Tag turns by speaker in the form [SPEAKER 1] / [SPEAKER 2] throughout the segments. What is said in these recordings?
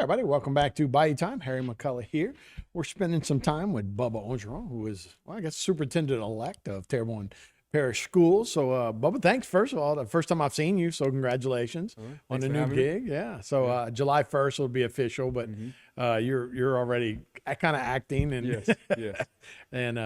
[SPEAKER 1] Everybody, welcome back to Bayou Time. Harry McCullough here. We're spending some time with Bubba Orgeron, who is, well, I guess, superintendent-elect of Terrebonne Parish Schools. So, Bubba, thanks, first of all. The first time I've seen you, so congratulations on the new gig. Yeah. So, July 1st will be official, but you're already kind of acting. And
[SPEAKER 2] Yes, yes.
[SPEAKER 1] and,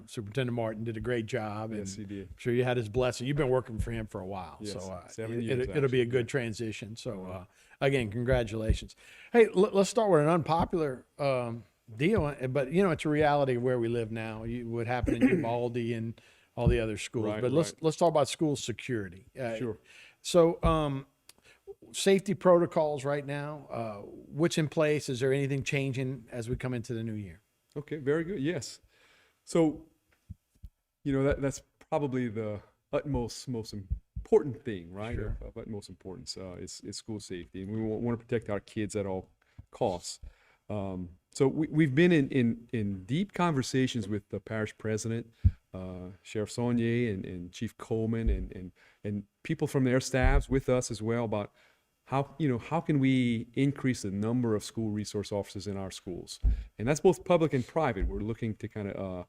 [SPEAKER 1] Superintendent Martin did a great job.
[SPEAKER 2] Yes,
[SPEAKER 1] and
[SPEAKER 2] he did.
[SPEAKER 1] I'm sure you had his blessing. You've been working for him for a while.
[SPEAKER 2] Yes,
[SPEAKER 1] So,
[SPEAKER 2] 7 years,
[SPEAKER 1] it'll be a good transition. So, again, congratulations. Hey, let's start with an unpopular deal, but it's a reality of where we live now. What happened in Uvalde and all the other schools.
[SPEAKER 2] Right,
[SPEAKER 1] but let's talk about school security.
[SPEAKER 2] Sure.
[SPEAKER 1] So, safety protocols right now. What's in place? Is there anything changing as we come into the new year?
[SPEAKER 2] Okay, very good. Yes. So, that's probably the most important thing, right?
[SPEAKER 1] Sure.
[SPEAKER 2] Of utmost importance is school safety, and we want to protect our kids at all costs. So we've been in deep conversations with the parish president, Sheriff Saunier, and Chief Coleman, and people from their staffs with us as well about how can we increase the number of school resource officers in our schools, and that's both public and private. We're looking to kind of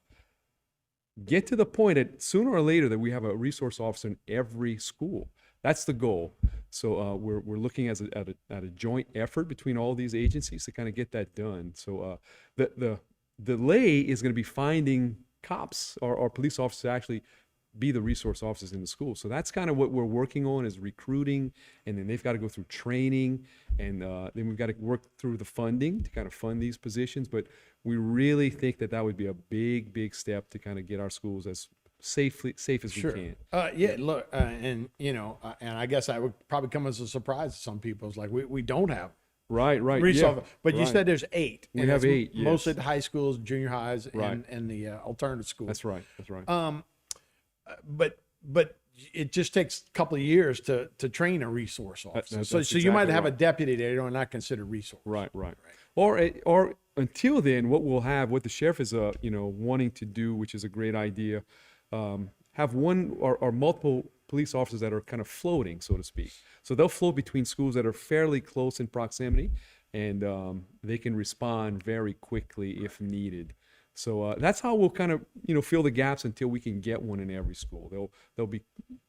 [SPEAKER 2] get to the point that sooner or later that we have a resource officer in every school. That's the goal. So we're looking at a joint effort between all these agencies to kind of get that done. So the delay is going to be finding cops or police officers to actually be the resource officers in the school. So that's kind of what we're working on, is recruiting, and then they've got to go through training, and then we've got to work through the funding to kind of fund these positions. But we really think that would be a big step to kind of get our schools as safe as we can.
[SPEAKER 1] Look, and I guess that would probably come as a surprise to some people. It's like we don't have
[SPEAKER 2] Right.
[SPEAKER 1] resource, but you
[SPEAKER 2] right.
[SPEAKER 1] said there's 8.
[SPEAKER 2] We
[SPEAKER 1] and
[SPEAKER 2] have
[SPEAKER 1] it's
[SPEAKER 2] 8, yes.
[SPEAKER 1] mostly at the high schools, junior highs,
[SPEAKER 2] Right.
[SPEAKER 1] and the alternative schools.
[SPEAKER 2] That's right.
[SPEAKER 1] But it just takes a couple of years to train a resource officer.
[SPEAKER 2] That's
[SPEAKER 1] so you might
[SPEAKER 2] exactly
[SPEAKER 1] have a
[SPEAKER 2] right.
[SPEAKER 1] deputy there, you not considered resource.
[SPEAKER 2] Right. Or until then, what the sheriff is wanting to do, which is a great idea, have one or multiple police officers that are kind of floating, so to speak. So they'll float between schools that are fairly close in proximity, and they can respond very quickly if needed. So that's how we'll kind of fill the gaps until we can get one in every school. They'll be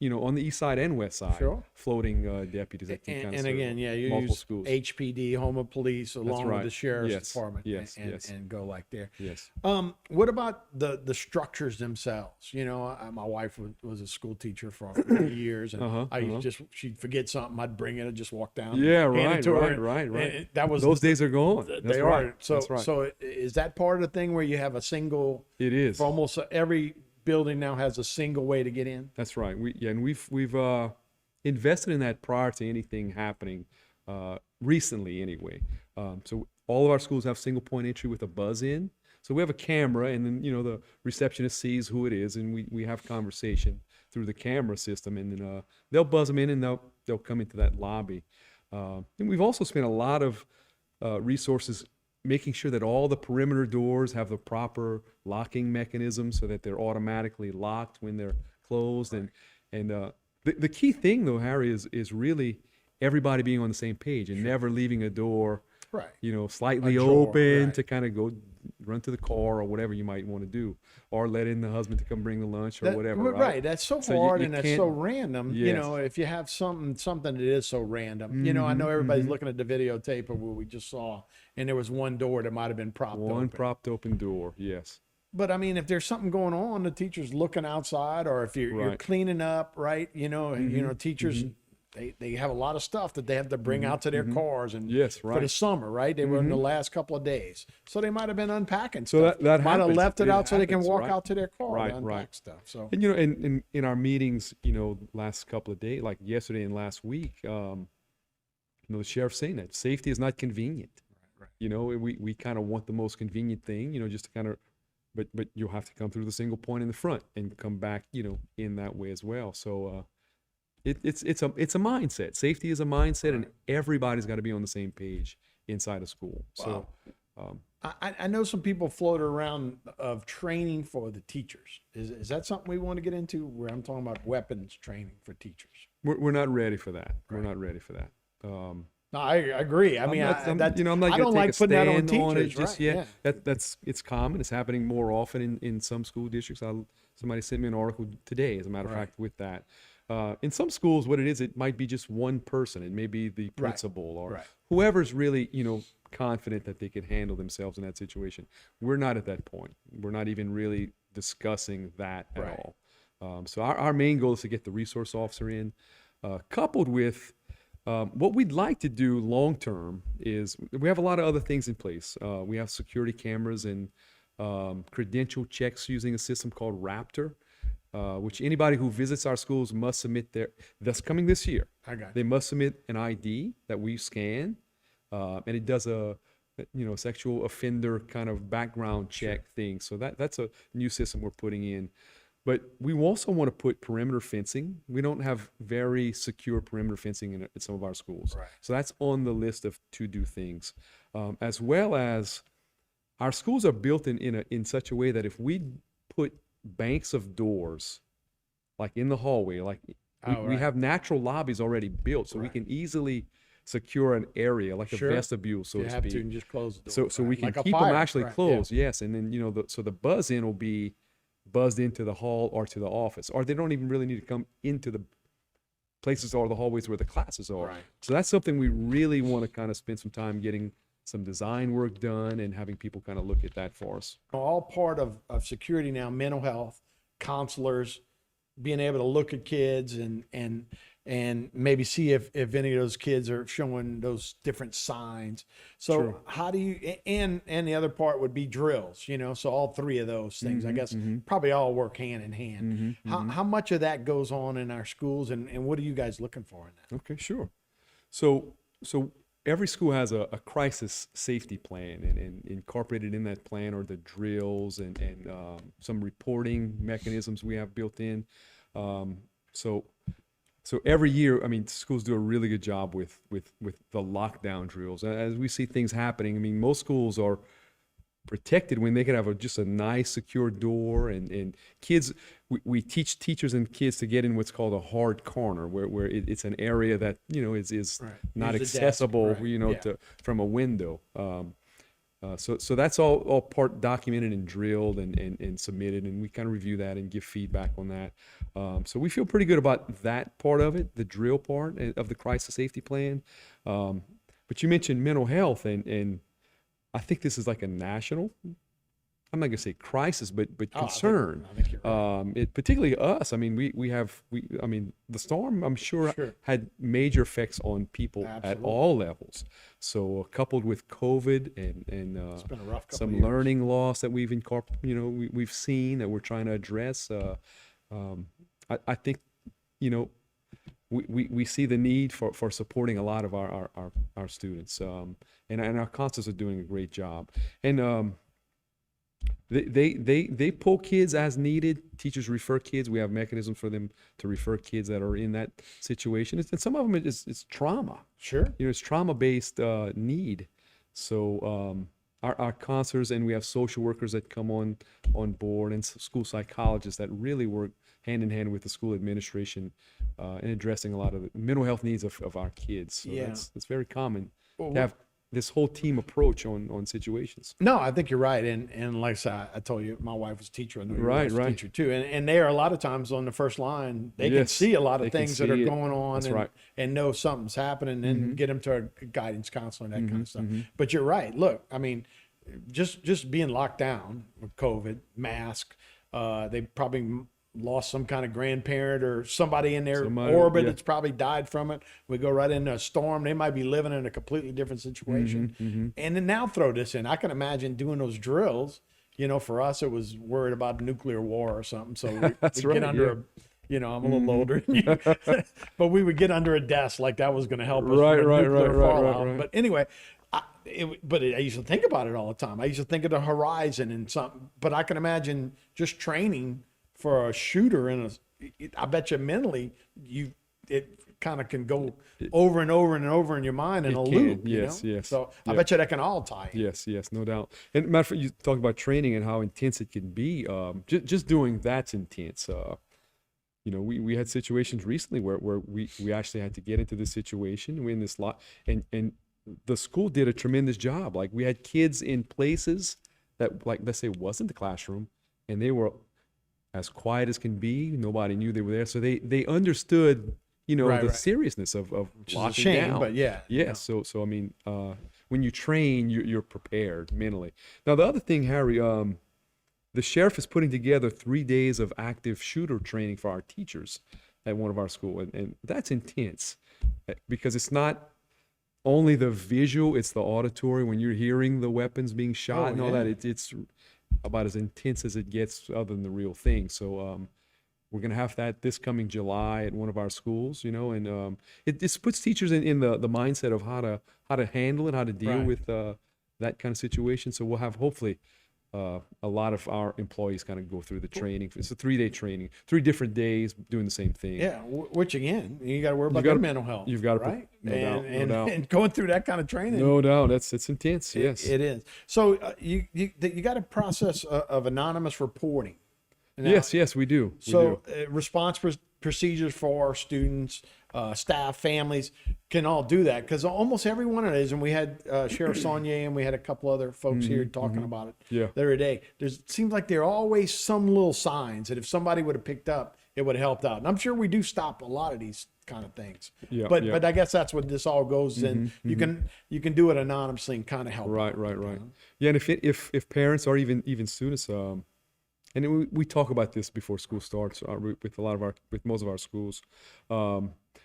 [SPEAKER 2] on the east side and west side,
[SPEAKER 1] Sure.
[SPEAKER 2] floating deputies that can kind of
[SPEAKER 1] And
[SPEAKER 2] serve
[SPEAKER 1] again, you
[SPEAKER 2] multiple
[SPEAKER 1] use
[SPEAKER 2] schools.
[SPEAKER 1] HPD, Home of Police, along with
[SPEAKER 2] right.
[SPEAKER 1] the sheriff's
[SPEAKER 2] Yes.
[SPEAKER 1] department,
[SPEAKER 2] Yes.
[SPEAKER 1] and go like there.
[SPEAKER 2] Yes.
[SPEAKER 1] What about the structures themselves? My wife was a school teacher for many years, and she'd forget something, I'd bring it and just walk down.
[SPEAKER 2] Yeah,
[SPEAKER 1] and hand it to her,
[SPEAKER 2] right.
[SPEAKER 1] and that was
[SPEAKER 2] Those days are gone.
[SPEAKER 1] They
[SPEAKER 2] That's
[SPEAKER 1] are.
[SPEAKER 2] right.
[SPEAKER 1] So
[SPEAKER 2] That's right.
[SPEAKER 1] so is that part of the thing where you have a single?
[SPEAKER 2] It is.
[SPEAKER 1] For almost every building now has a single way to get in.
[SPEAKER 2] That's right. We've invested in that prior to anything happening, recently anyway. So all of our schools have single point entry with a buzz in. So we have a camera, and then the receptionist sees who it is, and we have conversation through the camera system, and then they'll buzz them in, and they'll come into that lobby. And we've also spent a lot of resources making sure that all the perimeter doors have the proper locking mechanism so that they're automatically locked when they're closed. And the key thing, though, Harry, is really everybody being on the same page and never leaving a door, slightly
[SPEAKER 1] Ajar,
[SPEAKER 2] open
[SPEAKER 1] right.
[SPEAKER 2] to kind of go run to the car or whatever you might want to do, or let in the husband to come bring the lunch or whatever.
[SPEAKER 1] Right. That's so hard, and that's so random.
[SPEAKER 2] Yes.
[SPEAKER 1] If you have something that is so random. I know everybody's looking at the videotape of what we just saw, and there was one door that might have been propped open.
[SPEAKER 2] One propped open door, yes.
[SPEAKER 1] But I mean, if there's something going on, the teacher's looking outside, or if you're
[SPEAKER 2] Right.
[SPEAKER 1] cleaning up, right? Teachers. They have a lot of stuff that they have to bring out to their cars and
[SPEAKER 2] Yes,
[SPEAKER 1] for the
[SPEAKER 2] right.
[SPEAKER 1] summer, right? They were in the last couple of days, so they might have been unpacking
[SPEAKER 2] So
[SPEAKER 1] stuff.
[SPEAKER 2] that
[SPEAKER 1] might have
[SPEAKER 2] happens.
[SPEAKER 1] left it
[SPEAKER 2] It
[SPEAKER 1] out so they can
[SPEAKER 2] happens,
[SPEAKER 1] walk
[SPEAKER 2] right.
[SPEAKER 1] out to their car
[SPEAKER 2] Right,
[SPEAKER 1] to unpack
[SPEAKER 2] right.
[SPEAKER 1] stuff. So
[SPEAKER 2] And in our meetings, last couple of days, like yesterday and last week, the sheriff's saying that safety is not convenient.
[SPEAKER 1] Right.
[SPEAKER 2] We kind of want the most convenient thing, just to kind of, but you'll have to come through the single point in the front and come back, in that way as well. So it's a mindset. Safety is a mindset, and everybody's got to be on the same page inside a school.
[SPEAKER 1] Wow.
[SPEAKER 2] So
[SPEAKER 1] I know some people float around of training for the teachers. Is that something we want to get into? Where I'm talking about weapons training for teachers.
[SPEAKER 2] we're not ready for that. We're
[SPEAKER 1] Right.
[SPEAKER 2] not ready for that.
[SPEAKER 1] No, I agree. I mean,
[SPEAKER 2] I'm not
[SPEAKER 1] I
[SPEAKER 2] going
[SPEAKER 1] don't
[SPEAKER 2] to take
[SPEAKER 1] like
[SPEAKER 2] a
[SPEAKER 1] putting that on
[SPEAKER 2] stand on it
[SPEAKER 1] teachers,
[SPEAKER 2] just
[SPEAKER 1] right?
[SPEAKER 2] yet.
[SPEAKER 1] Yeah.
[SPEAKER 2] It's common. It's happening more often in some school districts. Somebody sent me an article today, as a matter of
[SPEAKER 1] Right.
[SPEAKER 2] fact, with that. In some schools, what it is, it might be just one person. It may be the principal or
[SPEAKER 1] Right.
[SPEAKER 2] whoever's really, confident that they can handle themselves in that situation. We're not at that point. We're not even really discussing that at
[SPEAKER 1] Right.
[SPEAKER 2] all. So our main goal is to get the resource officer in, coupled with what we'd like to do long term is we have a lot of other things in place. We have security cameras and credential checks using a system called Raptor, which anybody who visits our schools must submit that's coming this year.
[SPEAKER 1] I got
[SPEAKER 2] They must submit an ID that we scan, and it does a sexual offender kind of background check thing. So that's a new system we're putting in. But we also want to put perimeter fencing. We don't have very secure perimeter fencing at some of our schools.
[SPEAKER 1] Right.
[SPEAKER 2] So that's on the list of to-do things. As well as our schools are built in such a way that if we put banks of doors, like in the hallway, like we
[SPEAKER 1] right.
[SPEAKER 2] have natural lobbies already built, so we
[SPEAKER 1] Right.
[SPEAKER 2] can easily secure an area, like
[SPEAKER 1] Sure.
[SPEAKER 2] a vestibule, so
[SPEAKER 1] You
[SPEAKER 2] to
[SPEAKER 1] have to
[SPEAKER 2] speak.
[SPEAKER 1] and just close the
[SPEAKER 2] So
[SPEAKER 1] door.
[SPEAKER 2] so we
[SPEAKER 1] right?
[SPEAKER 2] can
[SPEAKER 1] Like a
[SPEAKER 2] keep them
[SPEAKER 1] fire,
[SPEAKER 2] actually
[SPEAKER 1] right, yeah.
[SPEAKER 2] closed, yes. And then so the buzz in will be buzzed into the hall or to the office, or they don't even really need to come into the places or the hallways where the classes are.
[SPEAKER 1] Right.
[SPEAKER 2] So that's something we really want to kind of spend some time getting some design work done and having people kind of look at that for us.
[SPEAKER 1] All part of security now, mental health, counselors, being able to look at kids and maybe see if any of those kids are showing those different signs. So
[SPEAKER 2] True.
[SPEAKER 1] how do you, and the other part would be drills, so all three of those things, I guess, probably all work hand in hand. How much of that goes on in our schools, and what are you guys looking for in that?
[SPEAKER 2] Okay, sure. So every school has a crisis safety plan, and incorporated in that plan are the drills and some reporting mechanisms we have built in. So every year, I mean, schools do a really good job with the lockdown drills. As we see things happening, I mean, most schools are protected when they can have just a nice secure door, and kids, we teach teachers and kids to get in what's called a hard corner, where it's an area that is
[SPEAKER 1] Right.
[SPEAKER 2] not
[SPEAKER 1] Use the desk,
[SPEAKER 2] accessible,
[SPEAKER 1] right, yeah.
[SPEAKER 2] from a window. So that's all part documented and drilled and submitted, and we kind of review that and give feedback on that. So we feel pretty good about that part of it, the drill part of the crisis safety plan. But you mentioned mental health, and I think this is like a national, I'm not gonna say crisis, but concern.
[SPEAKER 1] I think you're right.
[SPEAKER 2] Particularly us. I mean, I mean, the storm, I'm sure,
[SPEAKER 1] Sure.
[SPEAKER 2] had major effects on people at
[SPEAKER 1] Absolutely.
[SPEAKER 2] all levels. So coupled with COVID and
[SPEAKER 1] It's been a rough couple
[SPEAKER 2] some
[SPEAKER 1] of years.
[SPEAKER 2] learning loss that we've we've seen that we're trying to address. I think, we see the need for supporting a lot of our students, and our counselors are doing a great job. And they pull kids as needed. Teachers refer kids. We have mechanisms for them to refer kids that are in that situation. And some of them it's trauma.
[SPEAKER 1] Sure.
[SPEAKER 2] It's trauma-based need. So our counselors, and we have social workers that come on board, and school psychologists that really work hand in hand with the school administration in addressing a lot of the mental health needs of our kids. So
[SPEAKER 1] Yeah.
[SPEAKER 2] it's very common
[SPEAKER 1] Well,
[SPEAKER 2] to have this whole team approach on situations.
[SPEAKER 1] No, I think you're right. And like I said, I told you, my wife was a teacher. I know your
[SPEAKER 2] Right,
[SPEAKER 1] wife's a
[SPEAKER 2] right.
[SPEAKER 1] teacher too. And they are a lot of times on the first line, they can
[SPEAKER 2] Yes,
[SPEAKER 1] see a lot
[SPEAKER 2] they
[SPEAKER 1] of
[SPEAKER 2] can
[SPEAKER 1] things that are
[SPEAKER 2] see it.
[SPEAKER 1] going on
[SPEAKER 2] That's
[SPEAKER 1] and,
[SPEAKER 2] right.
[SPEAKER 1] and know something's happening and get them to a guidance counselor and that
[SPEAKER 2] Mm-hmm,
[SPEAKER 1] kind of stuff. But you're right. Look, I mean, just being locked down with COVID, mask, they probably lost some kind of grandparent or somebody in their
[SPEAKER 2] Somebody,
[SPEAKER 1] orbit
[SPEAKER 2] yeah.
[SPEAKER 1] that's probably died from it. We go right into a storm. They might be living in a completely different situation.
[SPEAKER 2] Mm-hmm,
[SPEAKER 1] And then now throw this in. I can imagine doing those drills. For us, it was worried about nuclear war or something. So
[SPEAKER 2] That's
[SPEAKER 1] we get
[SPEAKER 2] right,
[SPEAKER 1] under
[SPEAKER 2] yeah.
[SPEAKER 1] I'm a little older than you, but we would get under a desk like that was going to help us.
[SPEAKER 2] Right,
[SPEAKER 1] with
[SPEAKER 2] right,
[SPEAKER 1] nuclear
[SPEAKER 2] right, right,
[SPEAKER 1] fallout.
[SPEAKER 2] right.
[SPEAKER 1] But anyway, I used to think about it all the time. I used to think of the horizon and something, but I can imagine just training for a shooter I bet you mentally it kind of can go over and over and over in your mind in a
[SPEAKER 2] It
[SPEAKER 1] loop.
[SPEAKER 2] can, yes, yes.
[SPEAKER 1] So I
[SPEAKER 2] Yeah.
[SPEAKER 1] bet you that can all tie in.
[SPEAKER 2] Yes, no doubt. And matter of fact, you talk about training and how intense it can be. Just doing that's intense. we had situations recently where we actually had to get into this situation. We're in this lot, and the school did a tremendous job. Like, we had kids in places that, like, let's say, wasn't the classroom, and they were as quiet as can be. Nobody knew they were there, so they understood,
[SPEAKER 1] Right,
[SPEAKER 2] the
[SPEAKER 1] right.
[SPEAKER 2] seriousness of
[SPEAKER 1] Which is a
[SPEAKER 2] locking
[SPEAKER 1] shame,
[SPEAKER 2] down.
[SPEAKER 1] but yeah.
[SPEAKER 2] Yeah. So I mean, when you train, you're prepared mentally. Now, the other thing, Harry, the sheriff is putting together 3 days of active shooter training for our teachers at one of our schools, and that's intense, because it's not only the visual, it's the auditory. When you're hearing the weapons being shot and all
[SPEAKER 1] yeah.
[SPEAKER 2] that, it's about as intense as it gets, other than the real thing. So we're going to have that this coming July at one of our schools, and it just puts teachers in the mindset of how to handle it, how to deal
[SPEAKER 1] Right.
[SPEAKER 2] with that kind of situation. So we'll have, hopefully, a lot of our employees kind of go through the training. It's a 3-day training, 3 different days doing the same thing.
[SPEAKER 1] Yeah, which again, you got to worry about
[SPEAKER 2] gotta-
[SPEAKER 1] their mental health.
[SPEAKER 2] you've gotta
[SPEAKER 1] right?
[SPEAKER 2] no doubt, no doubt.
[SPEAKER 1] And going through that kind of training.
[SPEAKER 2] No doubt, it's intense. Yes.
[SPEAKER 1] It is. So you got a process of anonymous reporting. Now,
[SPEAKER 2] Yes, we do.
[SPEAKER 1] So response procedures for our students, staff, families can all do that, because almost every one of these, and we had Sheriff Saunier and we had a couple other folks here talking about it
[SPEAKER 2] Yeah.
[SPEAKER 1] the other day. It seems like there are always some little signs that if somebody would have picked up, it would have helped out. And I'm sure we do stop a lot of these kind of things.
[SPEAKER 2] Yeah,
[SPEAKER 1] but
[SPEAKER 2] yeah.
[SPEAKER 1] but I guess that's what this all goes in. You can do it anonymously and kind of help.
[SPEAKER 2] Right.
[SPEAKER 1] out.
[SPEAKER 2] Yeah, and if parents are even students, and we talk about this before school starts with most of our schools,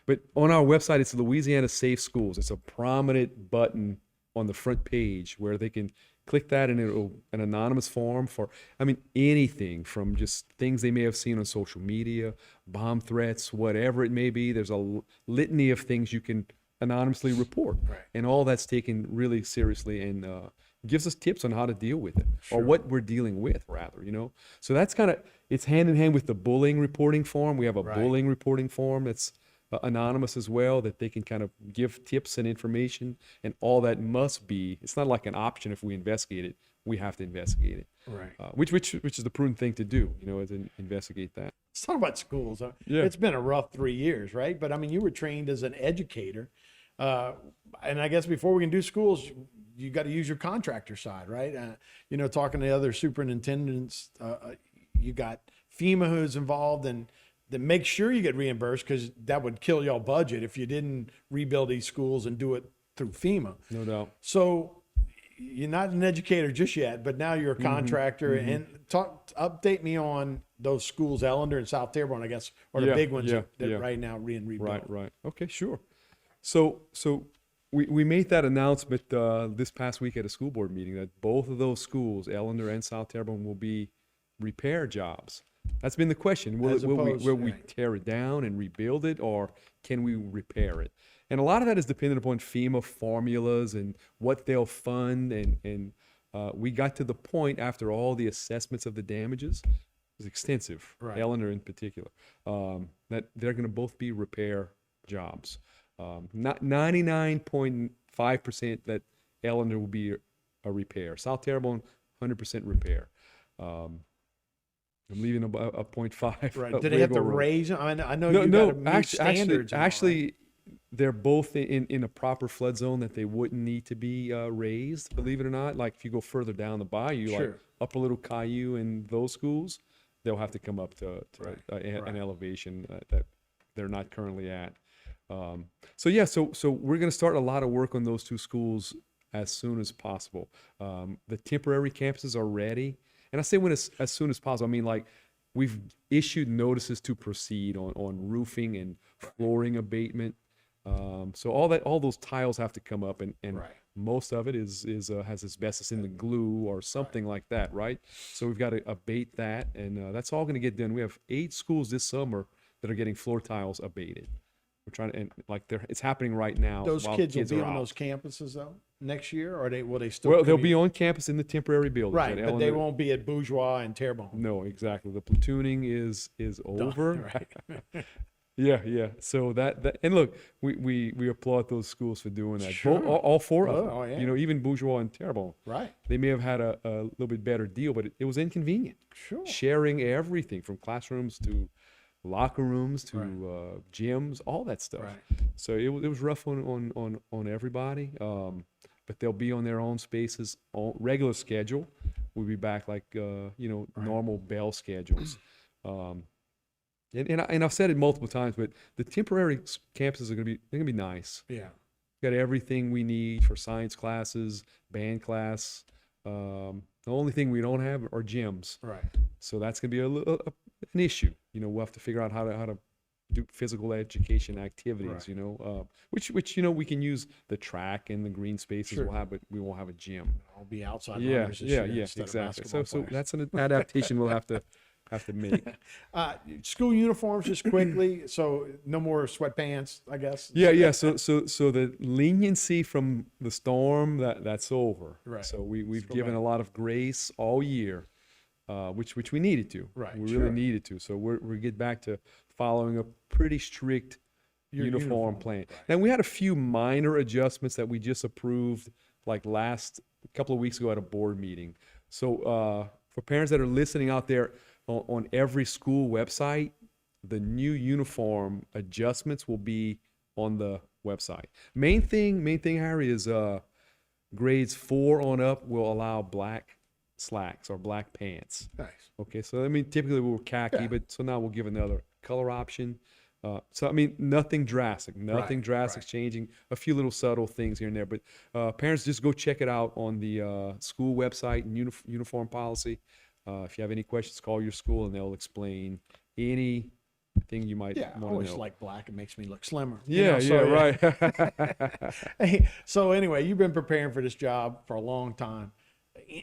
[SPEAKER 2] but on our website, it's Louisiana Safe Schools. It's a prominent button on the front page where they can click that, and it'll an anonymous form for, I mean, anything from just things they may have seen on social media, bomb threats, whatever it may be. There's a litany of things you can anonymously report,
[SPEAKER 1] Right.
[SPEAKER 2] and all that's taken really seriously, and gives us tips on how to deal with it, or what we're dealing with, rather. So that's kind of, it's hand in hand with the bullying reporting form. We have a
[SPEAKER 1] Right.
[SPEAKER 2] bullying reporting form that's anonymous as well, that they can kind of give tips and information, and all that must be, it's not like an option. If we investigate it, we have to investigate it.
[SPEAKER 1] Right.
[SPEAKER 2] Which is the prudent thing to do, is investigate that.
[SPEAKER 1] Let's talk about schools.
[SPEAKER 2] Yeah.
[SPEAKER 1] It's been a rough 3 years, right? But I mean, you were trained as an educator. And I guess before we can do schools, you got to use your contractor side, right? Talking to other superintendents, you got FEMA who's involved, and then make sure you get reimbursed, because that would kill y'all budget if you didn't rebuild these schools and do it through FEMA.
[SPEAKER 2] No doubt.
[SPEAKER 1] So you're not an educator just yet, but now you're a contractor. And update me on those schools, Ellender and South Terrebonne, I guess, are the
[SPEAKER 2] Yeah,
[SPEAKER 1] big ones
[SPEAKER 2] yeah,
[SPEAKER 1] that
[SPEAKER 2] yeah.
[SPEAKER 1] right now rebuilt.
[SPEAKER 2] Right. Okay, sure. So we made that announcement this past week at a school board meeting, that both of those schools, Ellender and South Terrebonne, will be repair jobs. That's been the question. Will we
[SPEAKER 1] Right.
[SPEAKER 2] tear it down and rebuild it, or can we repair it? And a lot of that is dependent upon FEMA formulas and what they'll fund. And we got to the point, after all the assessments of the damages, it was extensive,
[SPEAKER 1] Right.
[SPEAKER 2] Ellender in particular, that they're going to both be repair jobs. Not 99.5% that Ellender will be a repair. South Terrebonne, 100% repair. I'm leaving a 0.5.
[SPEAKER 1] Right. Do they have to
[SPEAKER 2] wiggle room.
[SPEAKER 1] raise them? I know
[SPEAKER 2] No,
[SPEAKER 1] you
[SPEAKER 2] no.
[SPEAKER 1] got to meet standards. and all, right?
[SPEAKER 2] Actually, they're both in a proper flood zone that they wouldn't need to be raised. Believe it or not, like if you go further down the bayou, like
[SPEAKER 1] Sure.
[SPEAKER 2] Upper Little Caillou and those schools, they'll have to come up to
[SPEAKER 1] Right.
[SPEAKER 2] an
[SPEAKER 1] Right. elevation
[SPEAKER 2] that they're not currently at. So we're going to start a lot of work on those two schools as soon as possible. The temporary campuses are ready, and I say as soon as possible. I mean, like, we've issued notices to proceed on roofing and flooring abatement. So all those tiles have to come up, and
[SPEAKER 1] Right.
[SPEAKER 2] most of it has asbestos in the glue or something like that, right? So we've got to abate that, and that's all going to get done. We have 8 schools this summer that are getting floor tiles abated. We're trying to, and like it's happening right now.
[SPEAKER 1] Those
[SPEAKER 2] while
[SPEAKER 1] kids will be
[SPEAKER 2] are
[SPEAKER 1] on
[SPEAKER 2] out.
[SPEAKER 1] those campuses though next year, or will they still?
[SPEAKER 2] Well, they'll
[SPEAKER 1] commute?
[SPEAKER 2] be on campus in the temporary buildings.
[SPEAKER 1] Right,
[SPEAKER 2] at
[SPEAKER 1] but they
[SPEAKER 2] Ellender.
[SPEAKER 1] won't be at Bourgeois and Terrebonne.
[SPEAKER 2] No, exactly. The platooning is over.
[SPEAKER 1] Right.
[SPEAKER 2] Yeah. So that and look, we applaud those schools for doing that.
[SPEAKER 1] Sure.
[SPEAKER 2] All 4 of them.
[SPEAKER 1] Oh, yeah.
[SPEAKER 2] Even Bourgeois and Terrebonne.
[SPEAKER 1] Right.
[SPEAKER 2] They may have had a little bit better deal, but it was inconvenient.
[SPEAKER 1] Sure.
[SPEAKER 2] Sharing everything from classrooms to locker rooms to gyms, all that stuff.
[SPEAKER 1] Right.
[SPEAKER 2] So it was rough on everybody. But they'll be on their own spaces on regular schedule. We'll be back like normal bell schedules. And I've said it multiple times, but the temporary campuses are gonna be nice.
[SPEAKER 1] Yeah.
[SPEAKER 2] Got everything we need for science classes, band class. The only thing we don't have are gyms.
[SPEAKER 1] Right.
[SPEAKER 2] So that's gonna be an issue. We'll have to figure out how to do physical education activities.
[SPEAKER 1] Right.
[SPEAKER 2] Which we can use the track and the green spaces
[SPEAKER 1] Sure.
[SPEAKER 2] we'll have, but we won't have a gym.
[SPEAKER 1] I'll be outside
[SPEAKER 2] Yeah,
[SPEAKER 1] runners this year
[SPEAKER 2] yeah,
[SPEAKER 1] instead of
[SPEAKER 2] exactly.
[SPEAKER 1] basketball
[SPEAKER 2] So
[SPEAKER 1] players.
[SPEAKER 2] that's an adaptation we'll have to make.
[SPEAKER 1] School uniforms, just quickly. So no more sweatpants, I guess.
[SPEAKER 2] Yeah. So the leniency from the storm that's over.
[SPEAKER 1] Right.
[SPEAKER 2] So we've
[SPEAKER 1] go
[SPEAKER 2] given
[SPEAKER 1] back.
[SPEAKER 2] a lot of grace all year, which we needed to.
[SPEAKER 1] Right,
[SPEAKER 2] We
[SPEAKER 1] sure.
[SPEAKER 2] really needed to. So we get back to following a pretty strict
[SPEAKER 1] Your
[SPEAKER 2] uniform plan.
[SPEAKER 1] right.
[SPEAKER 2] And we had a few minor adjustments that we just approved like a couple of weeks ago at a board meeting. So for parents that are listening out there, on every school website, the new uniform adjustments will be on the website. Main thing, Harry, is grades 4 on up will allow black slacks or black pants.
[SPEAKER 1] Nice.
[SPEAKER 2] Okay, so typically we were khaki,
[SPEAKER 1] Yeah.
[SPEAKER 2] but so now we'll give another color option. Nothing drastic,
[SPEAKER 1] Right.
[SPEAKER 2] changing. A few little subtle things here and there, but parents, just go check it out on the school website and uniform policy. If you have any questions, call your school and they'll explain anything you might
[SPEAKER 1] Yeah, I
[SPEAKER 2] want to
[SPEAKER 1] always
[SPEAKER 2] know.
[SPEAKER 1] like black. It makes me look slimmer.
[SPEAKER 2] Right.
[SPEAKER 1] Hey, so anyway, you've been preparing for this job for a long time.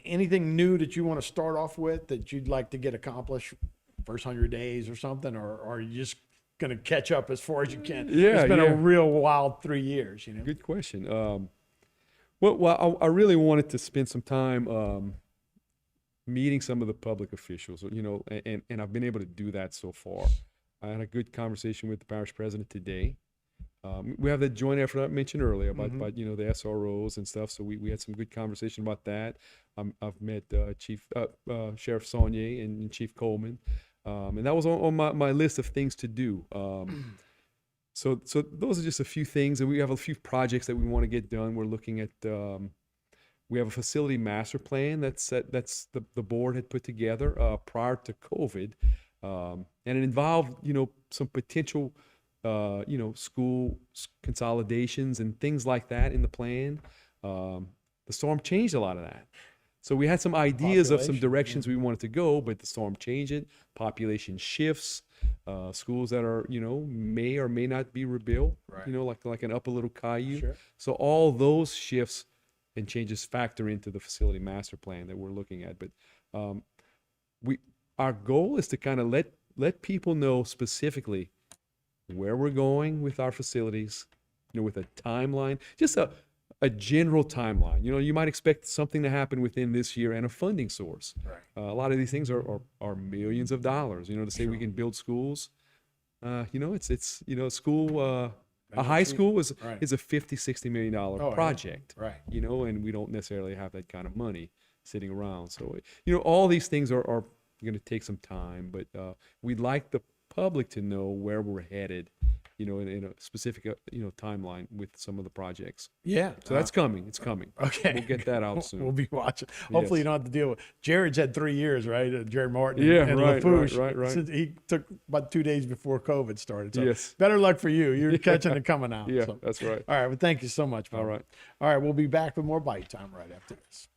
[SPEAKER 1] Anything new that you want to start off with that you'd like to get accomplished first 100 days or something, or are you just going to catch up as far as you can?
[SPEAKER 2] Yeah,
[SPEAKER 1] It's been
[SPEAKER 2] yeah.
[SPEAKER 1] a real wild 3 years,
[SPEAKER 2] Good question. Well, I really wanted to spend some time meeting some of the public officials, and I've been able to do that so far. I had a good conversation with the parish president today. We have that joint effort I mentioned earlier about the SROs and stuff. So we had some good conversation about that. I've met Sheriff Saunier and Chief Coleman, and that was on my list of things to do. So those are just a few things, and we have a few projects that we want to get done. We're looking at. We have a facility master plan that's the board had put together prior to COVID, and it involved some potential school consolidations and things like that in the plan. The storm changed a lot of that, so we had some ideas of some
[SPEAKER 1] Population,
[SPEAKER 2] directions we wanted to go, but the storm changed it. Population shifts, schools that are may or may not be rebuilt.
[SPEAKER 1] Right.
[SPEAKER 2] Like an Upper Little Caillou.
[SPEAKER 1] Sure.
[SPEAKER 2] So all those shifts and changes factor into the facility master plan that we're looking at. But our goal is to kind of let people know specifically where we're going with our facilities, with a timeline, just a general timeline. You might expect something to happen within this year and a funding source.
[SPEAKER 1] Right.
[SPEAKER 2] A lot of these things are millions of dollars. To say we can build schools, it's school. A high school is
[SPEAKER 1] Right.
[SPEAKER 2] a $50-60 million
[SPEAKER 1] yeah.
[SPEAKER 2] project,
[SPEAKER 1] Right.
[SPEAKER 2] and we don't necessarily have that kind of money sitting around. So, all these things are going to take some time, but we'd like the public to know where we're headed, in a specific, timeline with some of the projects.
[SPEAKER 1] Yeah.
[SPEAKER 2] So that's coming. It's coming.
[SPEAKER 1] Okay.
[SPEAKER 2] We'll get that out soon.
[SPEAKER 1] We'll be watching. Hopefully,
[SPEAKER 2] Yes.
[SPEAKER 1] you don't have to deal with. Jared's had 3 years, right? Jared Martin.
[SPEAKER 2] Yeah,
[SPEAKER 1] and
[SPEAKER 2] right,
[SPEAKER 1] LaFouche.
[SPEAKER 2] right.
[SPEAKER 1] Since he took about 2 days before COVID started. So
[SPEAKER 2] Yes.
[SPEAKER 1] better luck for you. You're catching and coming out.
[SPEAKER 2] Yeah,
[SPEAKER 1] So.
[SPEAKER 2] that's right.
[SPEAKER 1] All right. Well, thank you so much.
[SPEAKER 2] All
[SPEAKER 1] Bubba.
[SPEAKER 2] right.
[SPEAKER 1] All right. We'll be back with more Bite Time right after this.